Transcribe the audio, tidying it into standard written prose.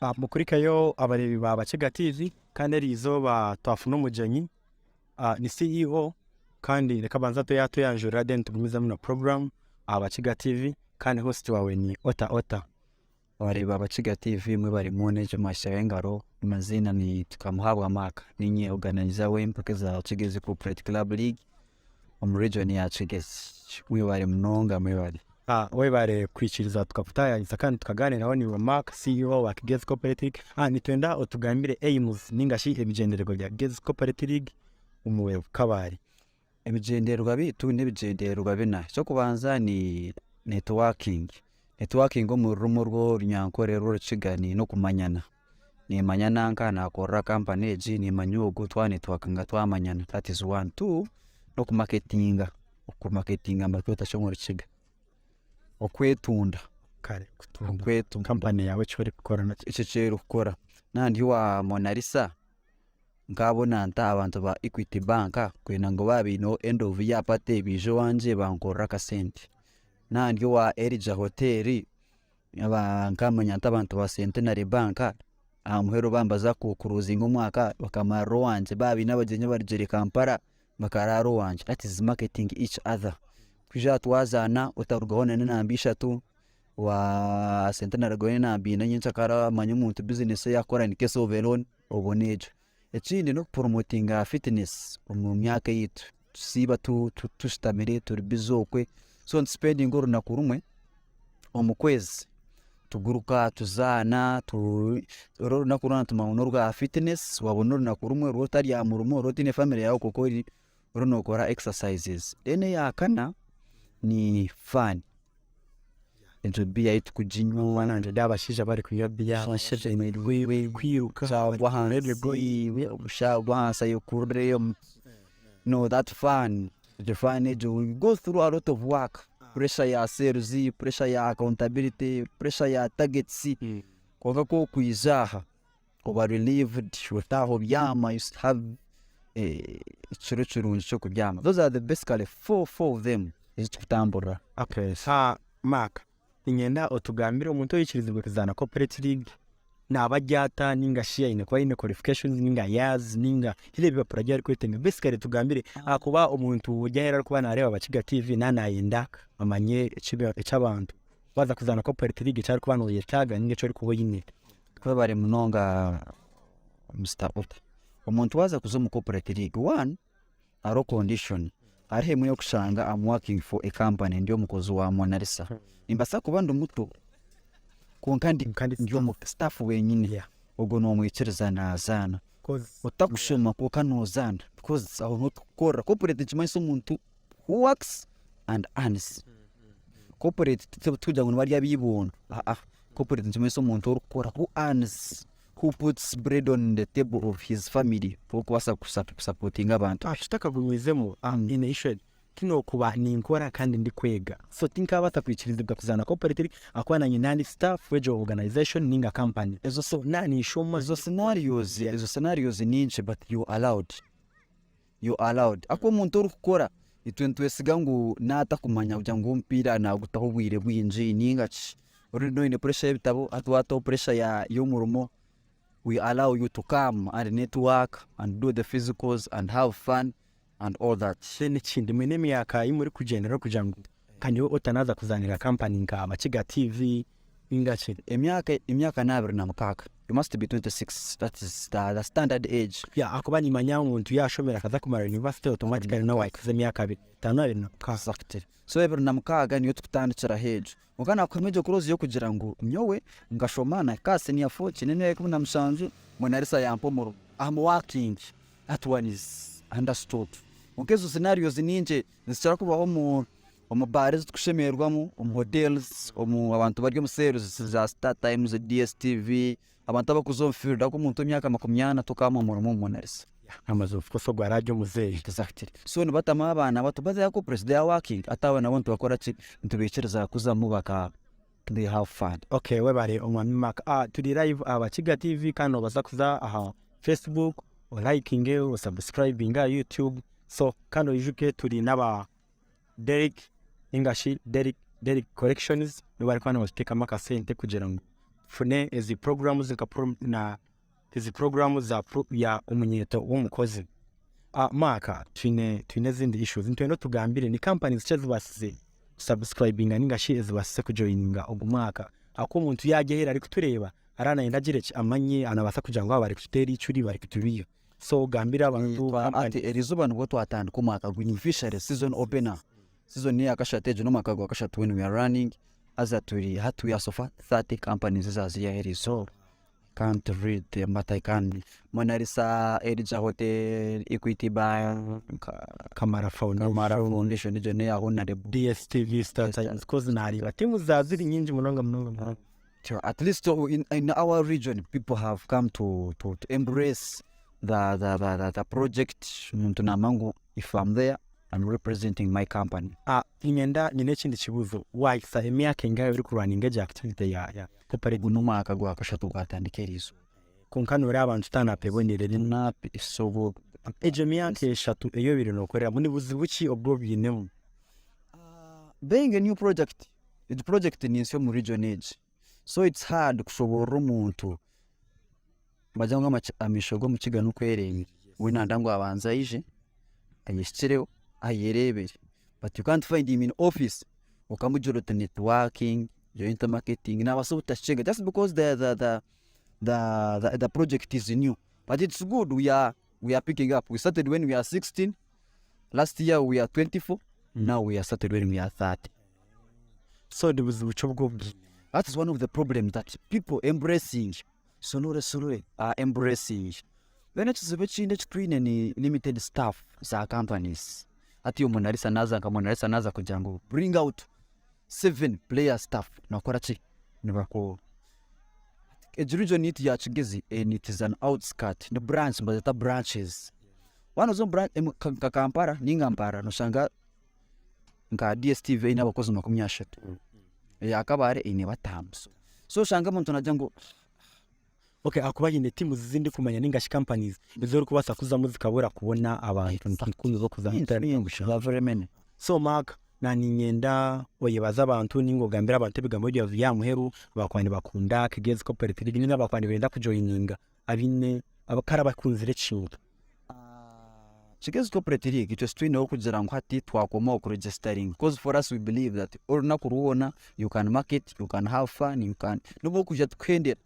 mukurikayo abarebi ba Bakiga TV kandi ari izo ba Twafu n'Omugyenyi ni CEO kandi reka banza tuyanjura then tugumiza muno program Bakiga TV kandi host wawe ni Ota. Abarebi ba Bakiga TV mwe bari mu neje mashayengaro mazina ni tukamuhabwa maka ninye organizer w'empaka za Kigezi Cooprate Club League region ya Kigezi mwe bari mnonga mwe bari we bare kwikiriza tukafutaya kandi tukaganira naho ni Mark CEO wa Kigezi Cooprate nitwenda otugambire aims ningashi ebigendererwa bya Kigezi Cooprate League umuwe Kabale. Ebigendererwa bitu n'ebigendererwa bina cyo kubanza ni networking mu rumo rwo runyankore rurikigani no kumanyana ni manyana nkana akora company eji ni manyugo twa network nga twamanyana, that is 1 2 no kumarketinga mbatota shomoro kiga okwetunda kare kutunda company yawe cyori gukora na icecero gukora nandi wa Monalisa ngabona nta abantu ba Equity Bank kwena ngo babino end of year pate bijo wanje bankora ka sente nandi wa Erija Hotel abankamanya nta abantu ba Centenary Bank amuhero bambaza ku cruising umwaka bakamaro wanje babi n'abagenye barigere Kampala bakararo wanje, that is marketing each other kuja twazana utarugahona n'ambisha tu wa Centenary gone nambina nyincakara manyu business yakora ni case overall obonejo ekindi no promoting fitness mu myaka yitu siba tustamire turi bizokwe so spending ngoro nakurumwe omukwezi tuguruka tuzana roro nakurana tumaunurwa fitness wabona nakurumwe rotari ya murumo rotine family yawe kokori rono kora exercises ene yakana ni fun into bia itu kujinywa wana ndaba shisha bari kuyabia washaje we kwiruka cyangwa hanze ushagwa sayo kurreyo no that fun the fun you go through a lot of work, pressure ya sales, pressure ya accountability, pressure ya targets kwa ko kuizaha over relieved witaho byama you have churechuru cyo kubyama. Those are the basically four of them is kutambura. Okay, Mark ingenda otugambira umuntu yikirizwe kuzana Cooprate League nabajyata ninga share ine kwa ine qualifications ninga years ninga ile biba project kwitenga basically tugambire akuba umuntu ujyahera kuba nareba Bakiga TV nanayenda amanye ecabantu baza kuzana Cooprate League cyari kuba no yetaga ninge cyo kubo yine kwa bare munonga Mr. Ota umuntu waza kuzo mu Cooprate League one aro condition arihe mwe kushanga I'm working for a company ndio mukozi wa Monalisa imbasa kubanda umuto kunkandi ndio mu staff wenyine ubwo no mwikiriza nazana utakushoma ko kanozana because aho not kora Cooprate chimaso umuntu who works and earns Cooprate tujya ngo bari yabibona Cooprate chimaso umuntu ukora who earns, who puts bread on the table of his family for kwasa supporting abantu ashitaka gumizemo initial kino kuba ni nkora kandi ndi kwega so tinka batakwikiriza kuzana Cooprate akwana nyinani staff wejo organization ninga company ezo so nani shoma ezo scenarios ninche but you allowed ako muntu urukora itwentu esigangu nata kumanya ujya ngo mpira na gutaho bwire bwinji ningaci uri no ine pressure bitabo atwato pressure ya yomurumo. We allow you to come and network and do the physicals and have fun and all that. Sene chindi mwene myaka imuri kugendera kujangu kanyo otanaza kuzanira company nka Bakiga TV ingache emyaka nabiri na mukaka. You must be 26, that is the standard age. Akuba ni manya umuntu yashomera kaza kumara university automatically no why kuze myaka 5 na exactly. So every na mukaga niyo tukutandikira hejo ukana akomeje kurozi yo kugira ngo nyowe ngashomana kase ni yafochi nene kumuna mshanzu Monalisa yampomoro I'm working, that one is understood. Unkezo scenarios ninje nsichara kubaho mu bares tukushemerwamo mu hotels abantu baryo mu sales za Star Times, DSTV abantu bakuzomfirda ko umuntu myaka 20 tukama mu Monalisa amazofu ko sogwa radio muzeyi exactly. So ni batama abana bato baza yako president ya working atawe na bonto bakora ki ntubikiriza kuzamu baka they have fun. Okay, we bare omwami Mark turi live Bakiga TV kano baza kuza Facebook o liking o subscribing YouTube so kano yijuke turi naba Derek ingashi Derek corrections ni bari kwana bateka maka sente kugira ngo fune izi programs na izi programs ya Omunyento w'umukozi. Maka twine zindi issues ntwendo tugambire ni companies cyo zibasize subscribing ningashi zibasize kujoininga ogumwaka ako umuntu yagehera ari kutureba arana indagire amanye anabasa kugira ngo bari kuteri icuri bari kutubiyo. So gambira abantu ati erizuba nubwo twatandika umwaka gw'infishery season opener season ni akashateje no mwaka gwakashatu when we are running as a turi hatu ya sofa 30 companies zaziya heri. So can't read them but I can Monarisa Edija Hotel Equity Bank Kamara Foundation ijone yahona de DSTV Star Times cause nari batimu zaziri nyinji munonga. At least in our region people have come to embrace the project. Muntu namangu if I'm there I'm representing my company. Ingenda nyine kindi kibuzo why sa emyaka ingayo uri kurunning activity ya Cooprate n'umwaka gwakashatu gwatandikerizo kunkanura abantu tanapebonere na so ejo myaka eshatu eyo biri nokorera muri buzibuki obwo binemu. Being a new project, the project ni nso mu region age, so it's hard kushobora umuntu bajanga amishogo mu kigano kwerenge winandangwa abanza ije ayishyireho ayerebere, but you can't find him in office ukamujoro to networking joint marketing na waso utachenga just because the project is new, but it's good. We are picking up. We started when we are 16, last year we are 24, now we are started when we are 30. So there was that is one of the problems that people embracing are embracing. When it's any limited staff za companies ati Omunarisa naza kujango bring out 7 player staff nakora chi nibako region it ya Kigezi and it is an outskirt the branch but the branches one of those branch Kampara ningampara no shanga nka DSTV ina bakozi 30 ya Kabale ine batamso so shanga muntu najango okay akubaginde timu zindi kumanya ningashi companies bizoro kubasa kuza muzikabura kubona abantu ntikunze zo kuza internet. So Mark nani nyenda oyebaza abantu ningogambira abantu bigambo bya muheru bakwani bakunda Kigezi Cooprate League nina bakwani benda kujoininga abine abakara bakunzire chinga. Kigezi Cooprate League it was twino kugira ngo hati twakoma ku registering because for us we believe that or na kuruona you can market, you can have fun, you can nubo kuja twendera